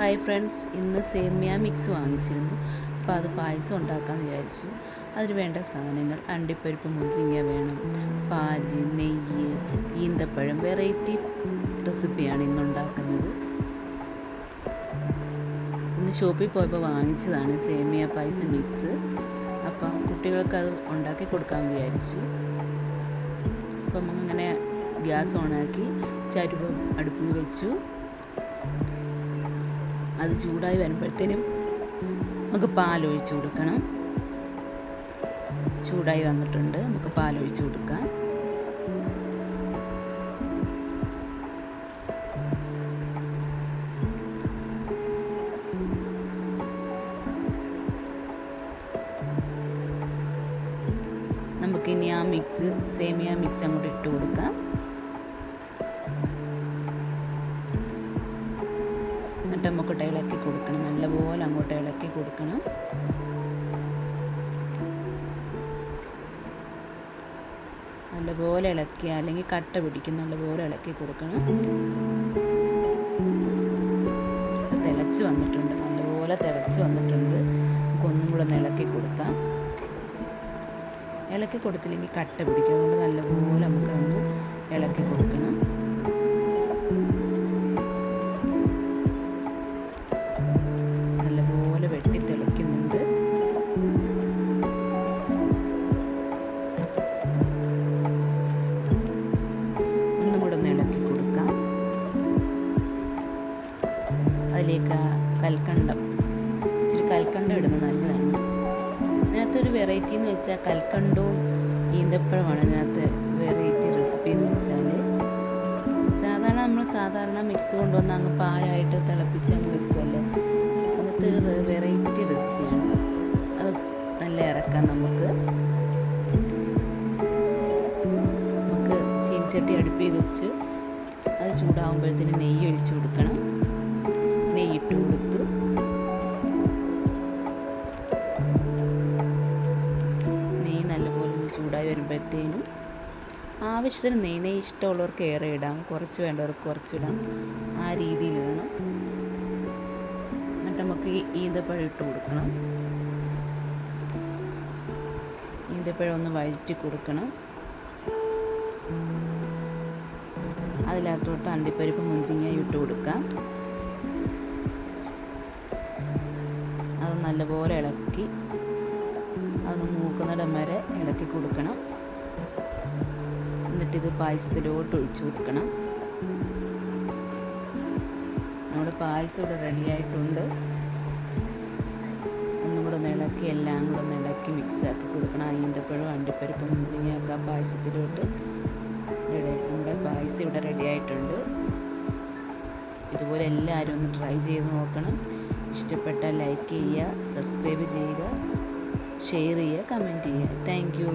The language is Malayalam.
ഹായ് ഫ്രണ്ട്സ്, ഇന്ന് സേമിയ മിക്സ് വാങ്ങിച്ചിരുന്നു. അപ്പോൾ അത് പായസം ഉണ്ടാക്കാമെന്ന് വിചാരിച്ചു. അതിന് വേണ്ട സാധനങ്ങൾ: അണ്ടിപ്പരിപ്പ്, മുന്തിരിങ്ങ വേണം, പാല്, നെയ്യ്, ഈന്തപ്പഴം. വെറൈറ്റി റെസിപ്പിയാണ് ഇന്നുണ്ടാക്കുന്നത്. ഇന്ന് ഷോപ്പിൽ പോയപ്പോൾ വാങ്ങിച്ചതാണ് സേമിയ പായസം മിക്സ്. അപ്പം കുട്ടികൾക്ക് അത് ഉണ്ടാക്കി കൊടുക്കാമെന്ന് വിചാരിച്ചു. അപ്പം അങ്ങനെ ഗ്യാസ് ഓണാക്കി ചരുവം അടുപ്പിൽ വെച്ചു. അത് ചൂടായി വരുമ്പോഴത്തേനും നമുക്ക് പാലൊഴിച്ച് കൊടുക്കണം. ചൂടായി വന്നിട്ടുണ്ട്, നമുക്ക് പാലൊഴിച്ച് കൊടുക്കാം. നമുക്കിനി ആ സേമിയ മിക്സ് അങ്ങോട്ട് ഇട്ട് കൊടുക്കാം. എന്നിട്ട് നമുക്കിട്ട് ഇളക്കി കൊടുക്കണം. നല്ലപോലെ അങ്ങോട്ട് ഇളക്കി കൊടുക്കണം. നല്ലപോലെ ഇളക്കി, അല്ലെങ്കിൽ കട്ട പിടിക്കും. നല്ലപോലെ ഇളക്കി കൊടുക്കണം. തിളച്ച് വന്നിട്ടുണ്ട്, നല്ലപോലെ തിളച്ച് വന്നിട്ടുണ്ട്. നമുക്കൊന്നും കൂടെ ഒന്ന് ഇളക്കി കൊടുക്കാം. ഇളക്കി കൊടുത്തില്ലെങ്കിൽ കട്ട പിടിക്കും. അതുകൊണ്ട് നല്ലപോലെ നമുക്കൊന്ന് ഇളക്കി കൊടുക്കണം. നല്ലപോലെ വെട്ടി തിളയ്ക്കുന്നുണ്ട്. ഒന്നും കൂടെ ഒന്ന് ഇളക്കി കൊടുക്കാം. അതിലേക്ക് കൽക്കണ്ടം, ഇച്ചിരി കൽക്കണ്ടം ഇടുന്നത് നല്ലതാണ്. ഇതിനകത്തൊരു വെറൈറ്റി എന്ന് വെച്ചാൽ കൽക്കണ്ടവും ഈന്തപ്പഴമാണ് ഇതിനകത്ത് വെറൈറ്റി റെസിപ്പി എന്ന് വെച്ചാൽ. സാധാരണ മിക്സ് കൊണ്ടുവന്ന് അങ്ങ് പാലായിട്ട് തിളപ്പിച്ച് അങ്ങ് വെക്കുമല്ലോ. അങ്ങനത്തെ ഒരു വെറൈറ്റി റെസിപ്പിയാണ്. അത് നല്ല ഇറക്കാം. നമുക്ക് ചീനിച്ചട്ടി അടുപ്പിൽ വെച്ച് അത് ചൂടാകുമ്പോഴത്തേന് നെയ്യ് ഒഴിച്ചു കൊടുക്കണം. നെയ്യിട്ട് കൊടുത്തു. നെയ്യ് നല്ലപോലെ ചൂടായി വരുമ്പോഴത്തേനും ആവശ്യത്തിന് നെയ്യ് ഇഷ്ടമുള്ളവർക്ക് ഏറെ ഇടാം, കുറച്ച് വേണ്ടവർക്ക് കുറച്ചിടാം. ആ രീതിയിൽ വേണം. എന്നിട്ട് നമുക്ക് ഈ ഈന്തപ്പഴം ഇട്ട് കൊടുക്കണം. ഈന്തപ്പഴം ഒന്ന് വഴറ്റി കൊടുക്കണം. അതിനകത്തോട്ട് അണ്ടിപ്പരിപ്പ്, മുന്തിരിങ്ങ ഇട്ട് കൊടുക്കാം. അത് നല്ലപോലെ ഇളക്കി അതൊന്ന് മൂക്കുന്നിടം വരെ ഇളക്കി കൊടുക്കണം. എന്നിട്ടിത് പായസത്തിലോട്ട് ഒഴിച്ചു കൊടുക്കണം. നമ്മുടെ പായസം ഇവിടെ റെഡിയായിട്ടുണ്ട്. ഒന്നും കൂടെ ഒന്ന് ഇളക്കി, എല്ലാം കൂടെ ഒന്ന് ഇളക്കി മിക്സാക്കി കൊടുക്കണം. ഈന്തപ്പഴം, അണ്ടിപ്പരിപ്പ്, മുന്തിരിങ്ങയൊക്കെ ആ പായസത്തിലോട്ട് നമ്മുടെ പായസം ഇവിടെ റെഡിയായിട്ടുണ്ട്. ഇതുപോലെ എല്ലാവരും ഒന്ന് ട്രൈ ചെയ്ത് നോക്കണം. ഇഷ്ടപ്പെട്ടാൽ ലൈക്ക് ചെയ്യുക, സബ്സ്ക്രൈബ് ചെയ്യുക, ഷെയർ ചെയ്യുക, കമൻറ്റ് ചെയ്യുക. Thank you.